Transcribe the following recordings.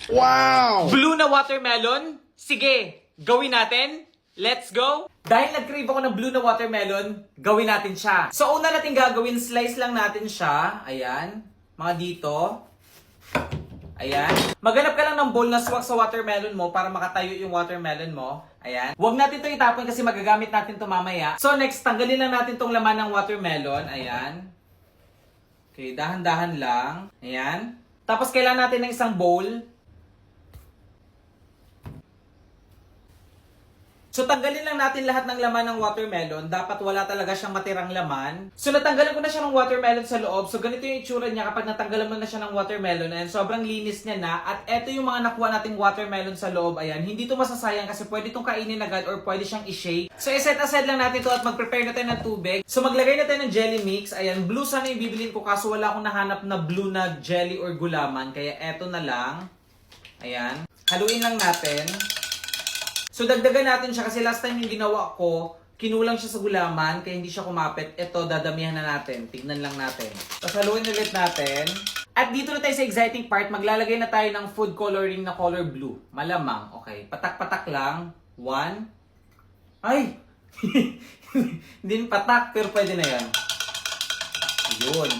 Wow! Blue na watermelon? Sige, gawin natin. Let's go! Dahil nag-crave ako ng blue na watermelon, gawin natin siya. So, una natin gagawin, slice lang natin siya. Ayan. Mga dito. Ayan. Maghanap ka lang ng bowl na swak sa watermelon mo para makatayo yung watermelon mo. Ayan. Huwag natin ito itapon kasi magagamit natin ito mamaya. So, next, tanggalin lang natin itong laman ng watermelon. Ayan. Okay, dahan-dahan lang. Ayan. Tapos, kailangan natin ng isang bowl. So, tanggalin lang natin lahat ng laman ng watermelon. Dapat wala talaga siyang matirang laman. So, natanggalan ko na siya ng watermelon sa loob. So, ganito yung itsura niya kapag natanggalan mo na siya ng watermelon. And sobrang linis niya na. At eto yung mga nakuha nating watermelon sa loob. Ayan, hindi ito masasayang kasi pwede itong kainin agad or pwede siyang i-shake. So, iset aside lang natin ito at mag-prepare na tayo ng tubig. So, maglagay na tayo ng jelly mix. Ayan, blue sana yung bibilin ko kaso wala akong nahanap na blue na jelly or gulaman. Kaya eto na lang. Ayan, haluin lang natin. So, dagdagan natin siya kasi last time yung ginawa ko, kinulang siya sa gulaman, kaya hindi siya kumapit. Ito, dadamihan na natin. Tignan lang natin. Tapos, haluin ulit natin. At dito na tayo sa exciting part, maglalagay na tayo ng food coloring na color blue. Malamang. Okay. Patak-patak lang. 1. Ay! Hindi patak, pero pwede na yan. Ayun.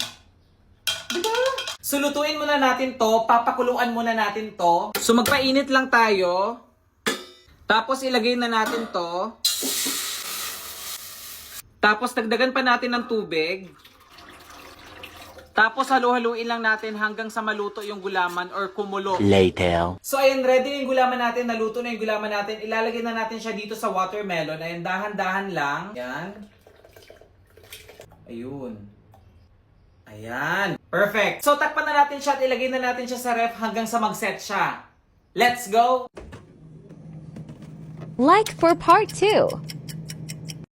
Diba? So, lutuin muna natin to. Papakuluan muna natin to. So, magpainit lang tayo. Tapos ilagay na natin to. Tapos dagdagan pa natin ng tubig. Tapos halu-haluin lang natin hanggang sa maluto yung gulaman or kumulo. Later. So ayan, ready na yung gulaman natin. Naluto na yung gulaman natin. Ilalagay na natin siya dito sa watermelon. Ayan, dahan-dahan lang. Ayan. Ayun. Ayan. Perfect. So takpan na natin siya at ilagay na natin siya sa ref hanggang sa mag-set siya. Let's go! Like for part 2.